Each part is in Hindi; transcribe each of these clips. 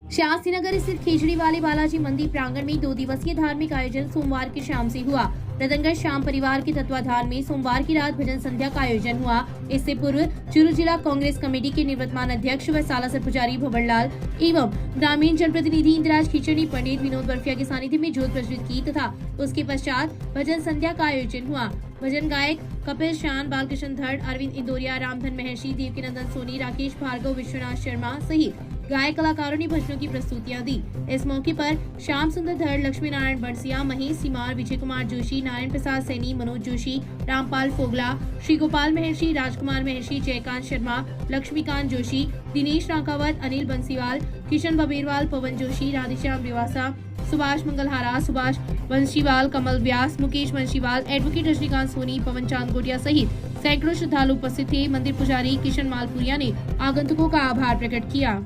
शास्त्रीनगर स्थित खेजड़ीवाले बालाजी मंदिर प्रांगण में 2 दिवसीय धार्मिक आयोजन सोमवार की शाम से हुआ। रतनगढ़ श्याम परिवार के तत्वाधान में सोमवार की रात भजन संध्या का आयोजन हुआ। इससे पूर्व चूरू जिला कांग्रेस कमेटी के निवर्तमान अध्यक्ष व सालासर पुजारी भंवरलाल एवं ग्रामीण जनप्रतिनिधि इंदिराज खीचड़ ने पंडित विनोद बर्फिया के सानिध्य में ज्योत प्रज्वलित की तथा उसके पश्चात भजन संध्या का आयोजन हुआ। भजन गायक कपिल शान, बालकृष्ण धड़, अरविंद इंदौरिया, रामधन महर्षि, देवकीनंदन सोनी, राकेश भार्गव, विश्वनाथ शर्मा सहित गायक कलाकारों ने भजनों की प्रस्तुतियां दी। इस मौके पर श्याम सुंदर धड़, लक्ष्मी नारायण बंसिया, महेश सिमार, विजय कुमार जोशी, नारायण प्रसाद सैनी, मनोज जोशी, रामपाल फोगला, श्री गोपाल महर्षि, राजकुमार महर्षि, जयकांत शर्मा, लक्ष्मीकांत जोशी, दिनेश रांकावत, अनिल बंसीवाल, किशन बबेरवाल, पवन जोशी, राधेश्याम रिवासा, सुभाष मंगलहारा, सुभाष वंशीवाल, कमल व्यास, मुकेश वंशीवाल, एडवोकेट रजनीकांत सोनी, पवन चांद गोटिया सहित सैकड़ों श्रद्धालु उपस्थित थे। मंदिर पुजारी किशन मालपुरिया ने आगंतुकों का आभार प्रकट किया।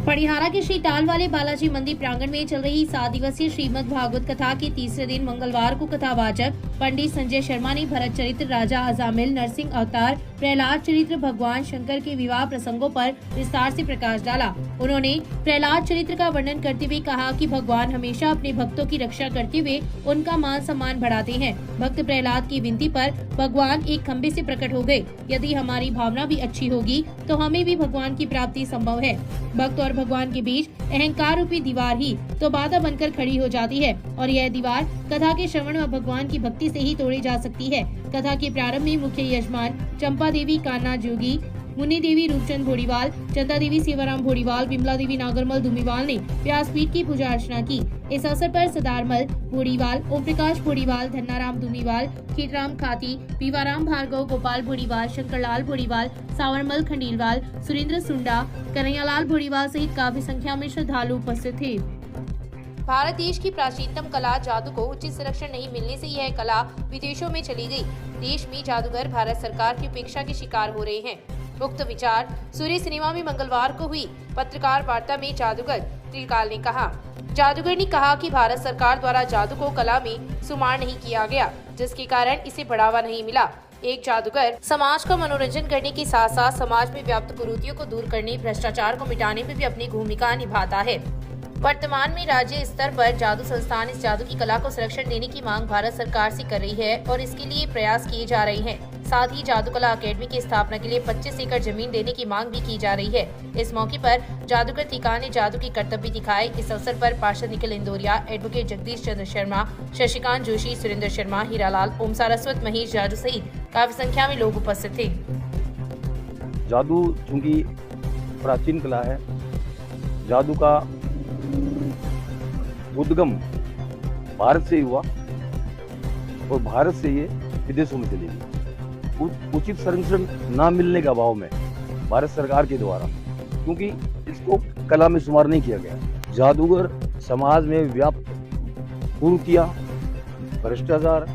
पड़िहारा के श्री तालवाले बालाजी मंदिर प्रांगण में चल रही 7 दिवसीय श्रीमद् भागवत कथा के तीसरे दिन मंगलवार को कथावाचक पंडित संजय शर्मा ने भरत चरित्र, राजा अजामिल, नरसिंह अवतार, प्रहलाद चरित्र, भगवान शंकर के विवाह प्रसंगों पर विस्तार से प्रकाश डाला। उन्होंने प्रहलाद चरित्र का वर्णन करते हुए कहा कि भगवान हमेशा अपने भक्तों की रक्षा करते हुए उनका मान सम्मान बढ़ाते हैं। भक्त प्रहलाद की विनती पर भगवान एक खंबे से प्रकट हो गए। यदि हमारी भावना भी अच्छी होगी तो हमें भी भगवान की प्राप्ति संभव है। भक्त और भगवान के बीच अहंकार रूपी दीवार ही तो बाधा बनकर खड़ी हो जाती है और यह दीवार कथा के श्रवण व भगवान की भक्ति से ही तोड़ी जा सकती है। कथा के प्रारंभ में मुख्य यजमान चंपा देवी, कान्हा जोगी, मुन्नी देवी, रूपचंद भोड़ीवाल, चंदा देवी, सेवाराम भोड़ीवाल, विमला देवी, नागरमल दुमीवाल ने व्यासपीठ की पूजा अर्चना की। इस अवसर पर सदारमल भोड़ीवाल, ओम प्रकाश भोड़ीवाल, धन्नाराम दुमीवाल, खीटराम खाती, पीवाराम भार्गव, गोपाल भोड़ीवाल, शंकरलाल भोड़ीवाल, सावरमल खंडीलवाल, सुरेंद्र सुंडा, कन्हैयालाल भोड़ीवाल सहित काफी संख्या में श्रद्धालु उपस्थित थे। भारत देश की प्राचीनतम कला जादू को उचित संरक्षण नहीं मिलने से यह कला विदेशों में चली गई। देश में जादूगर भारत सरकार की उपेक्षा के शिकार हो रहे हैं। उक्त विचार सूर्य सिनेमा में मंगलवार को हुई पत्रकार वार्ता में जादूगर त्रिकाल ने कहा। जादूगर ने कहा कि भारत सरकार द्वारा जादू को कला में शुमार नहीं किया गया, जिसके कारण इसे बढ़ावा नहीं मिला। एक जादूगर समाज का मनोरंजन करने के साथ साथ समाज में व्याप्त कुरीतियों को दूर करने, भ्रष्टाचार को मिटाने में भी अपनी भूमिका निभाता है। वर्तमान में राज्य स्तर पर जादू संस्थान इस जादू की कला को संरक्षण देने की मांग भारत सरकार से कर रही है और इसके लिए प्रयास किए जा रहे हैं। साथ ही जादू कला अकेडमी की स्थापना के लिए 25 एकड़ जमीन देने की मांग भी की जा रही है। इस मौके पर जादूगर त्रिकाल ने जादू की कर्तव्य दिखाए। इस अवसर पर पार्षद निखिल इंदौरिया, एडवोकेट जगदीश चंद्र शर्मा, शशिकांत जोशी, सुरेंद्र शर्मा, हीरालाल, ओम सारस्वत, महेश जादू सहित काफी संख्या में लोग उपस्थित थे। जादू चूंकि प्राचीन कला है, जादू का उद्गम भारत से ही हुआ और भारत से ये विदेशों में चली गई। उचित संरक्षण न मिलने के अभाव में भारत सरकार के द्वारा, क्योंकि इसको कला में शुमार नहीं किया गया। जादूगर समाज में व्याप्त कुरीतियां, भ्रष्टाचार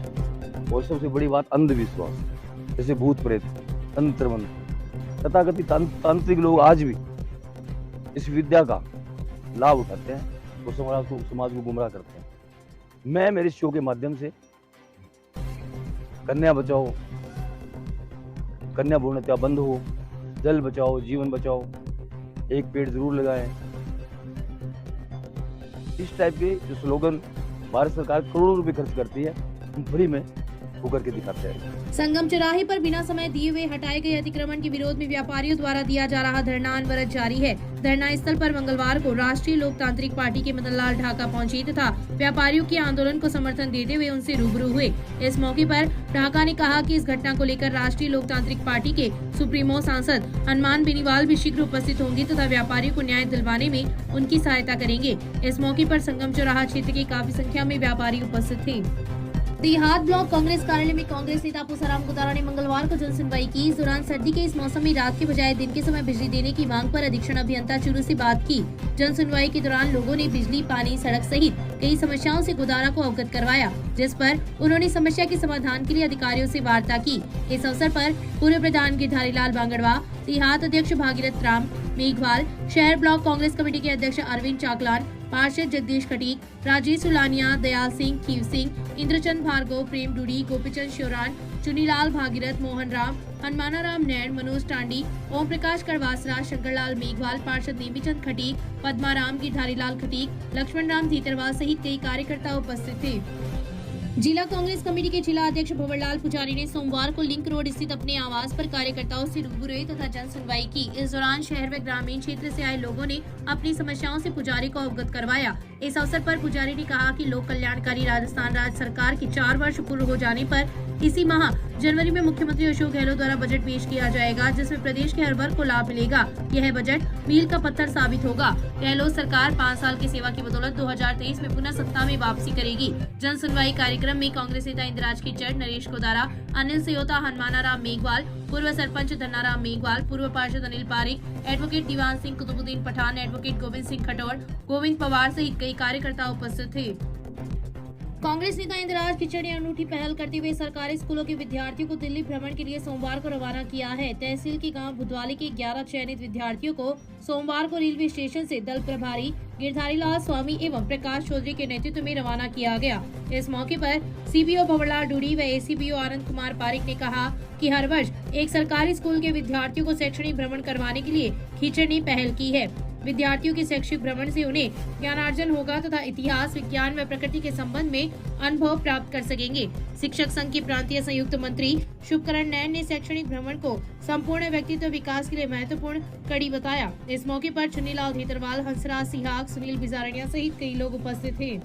और सबसे बड़ी बात अंधविश्वास, जैसे भूत प्रेत, तंत्र मंत्र, तथाकथित तांत्रिक लोग आज भी इस विद्या का लाभ उठाते हैं और समाज को गुमराह करते हैं। मैं मेरे शो के माध्यम से कन्या बचाओ, कन्या भ्रूण हत्या बंद हो, जल बचाओ, जीवन बचाओ, एक पेड़ जरूर लगाएं, इस टाइप के जो स्लोगन भारत सरकार करोड़ों रुपए खर्च करती है, हम फ्री में वो करके दिखाते हैं। संगम चौराहे पर बिना समय दिए हुए हटाए गए अतिक्रमण के विरोध में व्यापारियों द्वारा दिया जा रहा धरना अनवरत जारी है। धरना स्थल पर मंगलवार को राष्ट्रीय लोकतांत्रिक पार्टी के मदन लाल ढाका पहुंचे तथा व्यापारियों के आंदोलन को समर्थन देते हुए उनसे रूबरू हुए। इस मौके पर ढाका ने कहा कि इस घटना को लेकर राष्ट्रीय लोकतांत्रिक पार्टी के सुप्रीमो सांसद हनुमान बेनीवाल भी शीघ्र उपस्थित होंगे तथा व्यापारियों को न्याय दिलवाने में उनकी सहायता करेंगे। इस मौके पर संगम चौराहा क्षेत्र के काफी संख्या में व्यापारी उपस्थित थे। देहात ब्लॉक कांग्रेस कार्यालय में कांग्रेस नेता पूसाराम गुदारा ने मंगलवार को जन सुनवाई की। इस दौरान सर्दी के इस मौसम में रात के बजाय दिन के समय बिजली देने की मांग पर अधीक्षण अभियंता चूरू से बात की। जन सुनवाई के दौरान लोगों ने बिजली, पानी, सड़क सहित कई समस्याओं से गुदारा को अवगत करवाया, जिस पर उन्होंने समस्या के समाधान के लिए अधिकारियों से वार्ता की। इस अवसर पर पूर्व प्रधान गिरधारी लाल बांगड़वा, देहात अध्यक्ष भागीरथ राम मेघवाल, शहर ब्लॉक कांग्रेस कमेटी के अध्यक्ष अरविंद चाकलान, पार्षद जगदीश खटीक, राजेश सुलानिया, दयाल सिंह, खीव सिंह, इंद्रचंद भार्गव, प्रेम डूडी, गोपीचंद श्योरान, चुनीलाल भागीरथ, मोहन राम, हनुमानाराम नैन, मनोज टांडी, ओम प्रकाश करवासरा, शंकरलाल मेघवाल, पार्षद नेमीचंद खटीक, पद्माराम, गिरधारीलाल खटीक, लक्ष्मण राम धीतरवाल सहित कई कार्यकर्ता उपस्थित थे। जिला कांग्रेस कमेटी के जिला अध्यक्ष भंवरलाल पुजारी ने सोमवार को लिंक रोड स्थित अपने आवास पर कार्यकर्ताओं से रूबरू हुए तथा जन सुनवाई की। इस दौरान शहर व ग्रामीण क्षेत्र से आए लोगों ने अपनी समस्याओं से पुजारी को अवगत करवाया। इस अवसर पर पुजारी ने कहा कि लोक कल्याणकारी राजस्थान राज्य सरकार के 4 वर्ष पूर्ण हो जाने पर इसी माह जनवरी में मुख्यमंत्री अशोक गहलोत द्वारा बजट पेश किया जाएगा, जिसमें प्रदेश के हर वर्ग को लाभ मिलेगा। यह बजट मील का पत्थर साबित होगा। गहलोत सरकार 5 साल की सेवा की बदौलत 2023 में पुनः सत्ता में वापसी करेगी। जन सुनवाई कार्यक्रम में कांग्रेस नेता इंदिराज कीचड़, नरेश कोदारा, अनिल सियोता, हनुमानाराम मेघवाल, पूर्व सरपंच धन्नाराम मेघवाल, पूर्व पार्षद अनिल पारिक, एडवोकेट दीवान सिंह, कुतुबुद्दीन पठान, एडवोकेट गोविंद सिंह खटौड़, गोविंद पवार सहित कई कार्यकर्ता उपस्थित थे। कांग्रेस नेता इंदिराज कीचड़ ने अनूठी पहल करते हुए सरकारी स्कूलों के विद्यार्थियों को दिल्ली भ्रमण के लिए सोमवार को रवाना किया है। तहसील के गांव बुधवाली के 11 चयनित विद्यार्थियों को सोमवार को रेलवे स्टेशन से दल प्रभारी गिरधारीलाल स्वामी एवं प्रकाश चौधरी के नेतृत्व में रवाना किया गया। इस मौके पर सीबीओ भंवरलाल डूडी व एसीबीओ आनंद कुमार पारिक ने कहा कि हर वर्ष एक सरकारी स्कूल के विद्यार्थियों को शैक्षणिक भ्रमण करवाने के लिए कीचड़ ने पहल की है। विद्यार्थियों के शैक्षिक भ्रमण से उन्हें ज्ञानार्जन होगा तथा इतिहास, विज्ञान व प्रकृति के संबंध में अनुभव प्राप्त कर सकेंगे। शिक्षक संघ के प्रांतीय संयुक्त मंत्री शुभकरण नैन ने शैक्षणिक भ्रमण को संपूर्ण व्यक्तित्व विकास के लिए महत्वपूर्ण कड़ी बताया। इस मौके पर चुनीलाल धीतरवाल, हंसराज सिहाग, सुनील बिजारनिया सहित कई लोग उपस्थित थे।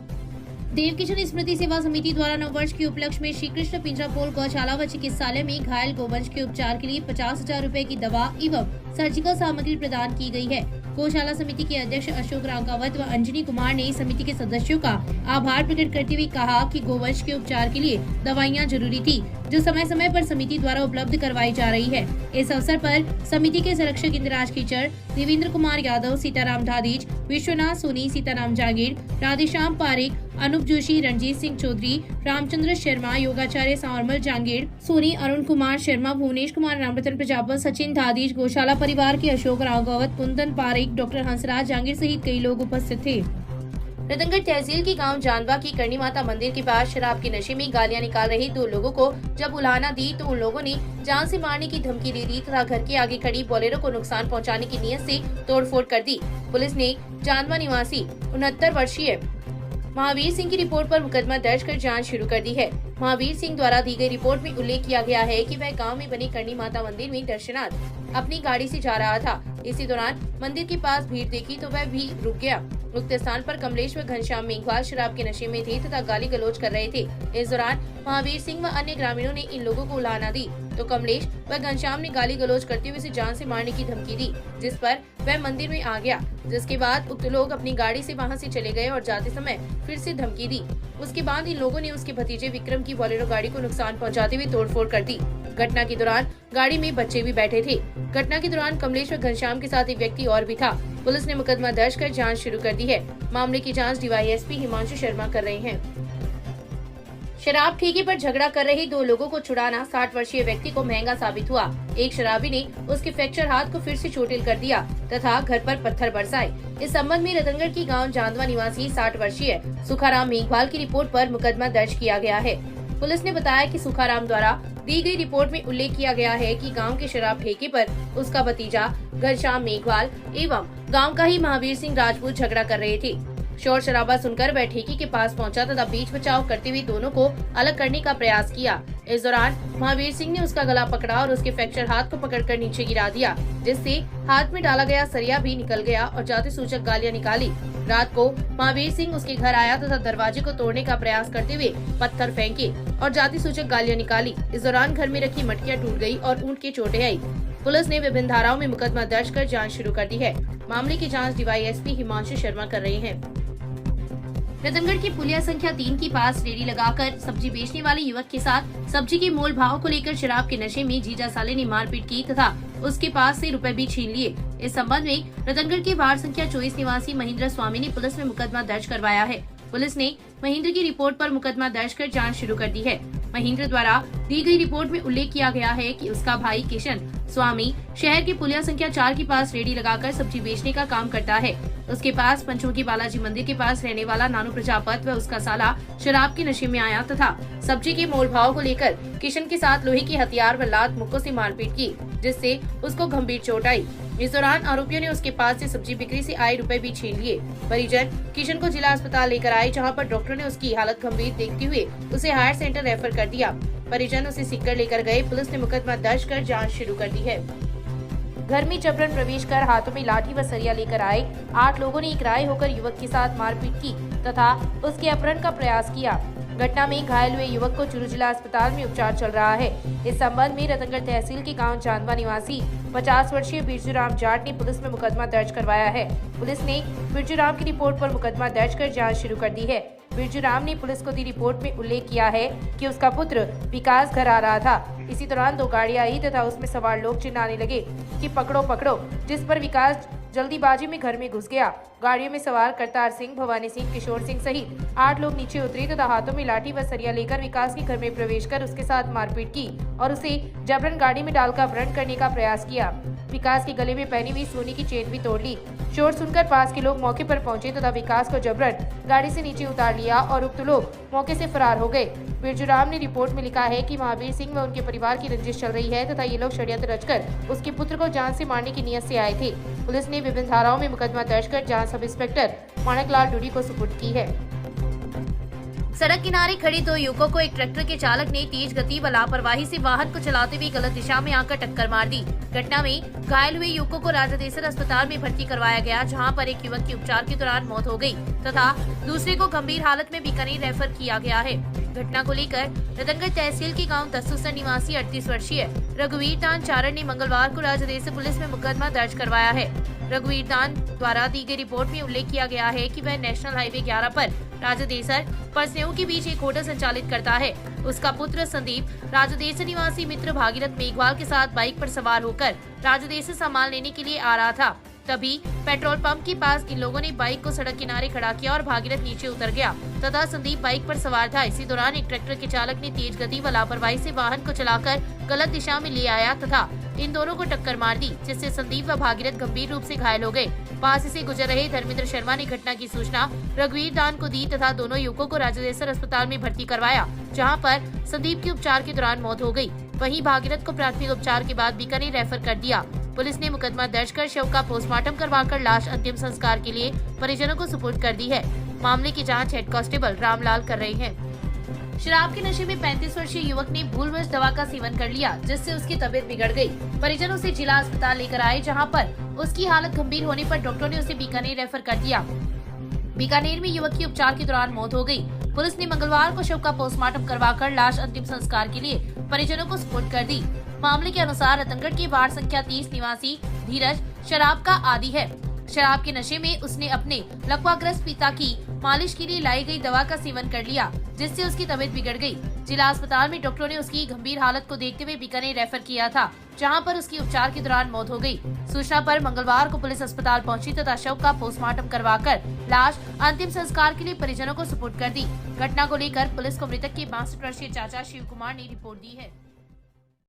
देवकिशन स्मृति सेवा समिति द्वारा नववर्ष के उपलक्ष्य में श्री कृष्ण पिंजरापोल गौशाला व चिकित्सालय में घायल गोवंश के उपचार के लिए 50,000 रूपए की दवा एवं सर्जिकल सामग्री प्रदान की गई है। गौशाला समिति के अध्यक्ष अशोक रांकावत व अंजनी कुमार ने समिति के सदस्यों का आभार प्रकट करते हुए कहा कि गोवंश के उपचार के लिए दवाइयां जरूरी थी, जो समय समय पर समिति द्वारा उपलब्ध करवाई जा रही है। इस अवसर पर समिति के संरक्षक इंदिराज कीचड़, देवेंद्र कुमार यादव, सीताराम धादीज, विश्वनाथ सोनी, सीताराम जागीर, राधेश्याम पारिक, अनूप जोशी, रणजीत सिंह चौधरी, रामचंद्र शर्मा, योगाचार्य सांवरमल जांगीर, सोनी, अरुण कुमार शर्मा, भुवनेश कुमार, रामरतन प्रजापत, सचिन धादीज, गौशाला परिवार के अशोक राघवत, कुंदन पारिक, डॉक्टर हंसराज जांगीर सहित कई लोग उपस्थित थे। रतनगढ़ तहसील के गांव जानवा की करणी माता मंदिर के पास शराब के नशे में गालियां निकाल रहे 2 लोगों को जब उलाहना दी तो उन लोगों ने जान से मारने की धमकी दे दी तथा घर के आगे खड़ी बोलेरो को नुकसान पहुंचाने की नीयत से तोड़फोड़ कर दी। पुलिस ने जानवा निवासी 69 वर्षीय महावीर सिंह की रिपोर्ट पर मुकदमा दर्ज कर जांच शुरू कर दी है। महावीर सिंह द्वारा दी गई रिपोर्ट में उल्लेख किया गया है कि वह गांव में बनी करणी माता मंदिर में दर्शनार्थ अपनी गाड़ी से जा रहा था। इसी दौरान मंदिर के पास भीड़ देखी तो वह भी रुक गया। उक्त स्थान पर कमलेश व घनश्याम मेघवाल शराब के नशे में थे तथा गाली गलौज कर रहे थे। इस दौरान महावीर सिंह व अन्य ग्रामीणों ने इन लोगों को उलाहना दी तो कमलेश व घनश्याम ने गाली गलौज करते हुए उसे जान से मारने की धमकी दी, जिस पर वह मंदिर में आ गया। जिसके बाद उक्त लोग अपनी गाड़ी से वहां से चले गए और जाते समय फिर से धमकी दी। उसके बाद इन लोगों ने उसके भतीजे विक्रम की बोलेरो गाड़ी को नुकसान पहुंचाते हुए तोड़फोड़ कर दी। घटना के दौरान गाड़ी में बच्चे भी बैठे थे। घटना के दौरान कमलेश व घनश्याम के साथ एक व्यक्ति और भी था। पुलिस ने मुकदमा दर्ज कर जांच शुरू कर दी है। मामले की जांच डीवाईएसपी हिमांशु शर्मा कर रहे हैं। शराब ठेके पर झगड़ा कर रहे 2 लोगों को छुड़ाना 60 वर्षीय व्यक्ति को महंगा साबित हुआ। एक शराबी ने उसके फ्रैक्चर हाथ को फिर से चोटिल कर दिया तथा घर पर पत्थर बरसाए। इस संबंध में रतनगढ़ की गांव जांदवा निवासी 60 वर्षीय सुखाराम मेघवाल की रिपोर्ट पर मुकदमा दर्ज किया गया है। पुलिस ने बताया कि सुखाराम द्वारा दी गई रिपोर्ट में उल्लेख किया गया है कि गांव के शराब ठेके पर उसका भतीजा घनश्याम मेघवाल एवं गांव का ही महावीर सिंह राजपूत झगड़ा कर रहे थे। शोर शराबा सुनकर वह ठेके के पास पहुंचा तथा बीच बचाव करते हुए दोनों को अलग करने का प्रयास किया। इस दौरान महावीर सिंह ने उसका गला पकड़ा और उसके फ्रैक्चर हाथ को पकड़कर नीचे गिरा दिया, जिससे हाथ में डाला गया सरिया भी निकल गया और जाति सूचक गालियां निकाली। रात को महावीर सिंह उसके घर आया तथा दरवाजे को तोड़ने का प्रयास करते हुए पत्थर फेंके और जाति सूचक गालियां निकाली। इस दौरान घर में रखी मटकियां टूट गई और ऊंट की चोटें आई। पुलिस ने विभिन्न धाराओं में मुकदमा दर्ज कर जांच शुरू कर दी है। मामले की जांच डीवाईएसपी हिमांशु शर्मा कर रहे हैं। रतनगढ़ के पुलिया संख्या 3 के पास रेडी लगाकर सब्जी बेचने वाले युवक के साथ सब्जी के मोल भाव को लेकर शराब के नशे में जीजा साले ने मारपीट की तथा उसके पास से रुपए भी छीन लिए। इस संबंध में रतनगढ़ के वार्ड संख्या 24 निवासी महेंद्र स्वामी ने पुलिस में मुकदमा दर्ज करवाया है। पुलिस ने महेंद्र की रिपोर्ट पर मुकदमा दर्ज कर जांच शुरू कर दी है। महेंद्र द्वारा दी गई रिपोर्ट में उल्लेख किया गया है कि उसका भाई किशन स्वामी शहर के पुलिया संख्या 4 के पास रेडी लगाकर सब्जी बेचने का काम करता है। उसके पास पंचमुखी बालाजी मंदिर के पास रहने वाला नानू प्रजापत व उसका साला शराब के नशे में आया तथा सब्जी के मोल भाव को लेकर किशन के साथ लोहे की हथियार व लात मुक्कों से मारपीट की, जिससे उसको गंभीर चोट आई। इस दौरान आरोपियों ने उसके पास से सब्जी बिक्री से आए रुपए भी छीन लिए। परिजन किशन को जिला अस्पताल लेकर आए, जहां पर डॉक्टर ने उसकी हालत गंभीर देखते हुए उसे हायर सेंटर रेफर कर दिया। परिजन उसे सीकर लेकर गए। पुलिस ने मुकदमा दर्ज कर जांच शुरू कर दी है। घर में जबरन प्रवेश कर हाथों में लाठी व सरिया लेकर आए 8 लोगों ने इकराए होकर युवक के साथ मारपीट की तथा उसके अपहरण का प्रयास किया। घटना में घायल हुए युवक को चुरू जिला अस्पताल में उपचार चल रहा है। इस संबंध में रतनगढ़ तहसील के गांव चांदवा निवासी 50 वर्षीय बिरजूराम जाट ने पुलिस में मुकदमा दर्ज करवाया है। पुलिस ने बिरजूराम की रिपोर्ट पर मुकदमा दर्ज कर जांच शुरू कर दी है। बिरजूराम ने पुलिस को दी रिपोर्ट में उल्लेख किया है कि उसका पुत्र विकास घर आ रहा था। इसी दौरान 2 गाड़ियां आई तथा उसमें सवार लोग चिल्लाने लगे कि पकड़ो पकड़ो, जिस पर विकास जल्दीबाजी में घर में घुस गया। गाड़ियों में सवार करतार सिंह, भवानी सिंह, किशोर सिंह सहित 8 लोग नीचे उतरे तथा हाथों में लाठी व सरिया लेकर विकास के घर में प्रवेश कर उसके साथ मारपीट की और उसे जबरन गाड़ी में डालकर अपहरण करने का प्रयास किया। विकास के गले में पहनी हुई सोने की चेन भी तोड़ ली। शोर सुनकर पास के लोग मौके पर पहुंचे तथा विकास को जबरन गाड़ी से नीचे उतार लिया और उक्त लोग मौके से फरार हो गए। बिरजूराम ने रिपोर्ट में लिखा है कि महावीर सिंह व उनके परिवार की रंजिश चल रही है तथा ये लोग षड्यंत्र रचकर उसके पुत्र को जान से मारने की नियत से आए थे। पुलिस ने विभिन्न धाराओं में मुकदमा दर्ज कर जांच सब इंस्पेक्टर माणकलाल डूडी को सुपुर्द की है। सड़क किनारे खड़े 2 युवकों को एक ट्रैक्टर के चालक ने तेज गति व लापरवाही से वाहन को चलाते हुए गलत दिशा में आकर टक्कर मार दी। घटना में घायल हुए युवकों को राजादेसर अस्पताल में भर्ती करवाया गया, जहां पर एक युवक की उपचार के दौरान मौत हो गई तथा दूसरे को गंभीर हालत में बीकानेर रेफर किया गया है। घटना को लेकर रतनगढ़ तहसील के गांव दस्तूसर निवासी 38 वर्षीय रघुवीर दान चारण ने मंगलवार को राजादेसर पुलिस में मुकदमा दर्ज करवाया है। रघुवीर दान द्वारा दी गई रिपोर्ट में उल्लेख किया गया है कि वह नेशनल हाईवे 11 पर राजादेसर परसेऊ के बीच एक होटल संचालित करता है। उसका पुत्र संदीप राजादेसर निवासी मित्र भागीरथ मेघवाल के साथ बाइक पर सवार होकर राजादेसर सामान लेने के लिए आ रहा था। तभी पेट्रोल पंप के पास इन लोगों ने बाइक को सड़क किनारे खड़ा किया और भागीरथ नीचे उतर गया तथा संदीप बाइक पर सवार था। इसी दौरान एक ट्रैक्टर के चालक ने तेज गति व लापरवाही से वाहन को चलाकर गलत दिशा में ले आया तथा इन दोनों को टक्कर मार दी, जिससे संदीप व भागीरथ गंभीर रूप से घायल हो गए। पास से गुजर रहे धर्मेंद्र शर्मा ने घटना की सूचना रघुवीर दान को दी तथा दोनों युवकों को राजादेसर अस्पताल में भर्ती करवाया, जहां पर संदीप की उपचार के दौरान मौत हो गई। वहीं भागीरथ को प्राथमिक उपचार के बाद बीकानेर रेफर कर दिया। पुलिस ने मुकदमा दर्ज कर शव का पोस्टमार्टम करवाकर लाश अंतिम संस्कार के लिए परिजनों को सुपुर्द कर दी है। मामले की जांच हेड कांस्टेबल रामलाल कर रहे हैं। शराब के नशे में 35 वर्षीय युवक ने भूलवश दवा का सेवन कर लिया, जिससे उसकी तबीयत बिगड़ गई। परिजनों से जिला अस्पताल लेकर आए, जहां पर उसकी हालत गंभीर होने पर डॉक्टरों ने उसे बीकानेर रेफर कर दिया। बीकानेर में युवक की उपचार के दौरान मौत हो गई। पुलिस ने मंगलवार को शव का पोस्टमार्टम करवाकर लाश अंतिम संस्कार के लिए परिजनों को सुपुर्द कर दी। मामले के अनुसार रतनगढ़ के वार्ड संख्या 30 निवासी धीरज शराब का आदी है। शराब के नशे में उसने अपने लकवाग्रस्त पिता की मालिश के लिए लाई गई दवा का सेवन कर लिया, जिससे उसकी तबीयत बिगड़ गई। जिला अस्पताल में डॉक्टरों ने उसकी गंभीर हालत को देखते हुए बीकानेर रेफर किया था, जहां पर उसकी उपचार के दौरान मौत हो गई। सूचना पर मंगलवार को पुलिस अस्पताल पहुंची तथा शव का पोस्टमार्टम करवाकर लाश अंतिम संस्कार के लिए परिजनों को सुपुर्द कर दी। घटना को लेकर पुलिस को मृतक के 62 वर्षीय चाचा शिव कुमार ने रिपोर्ट दी है।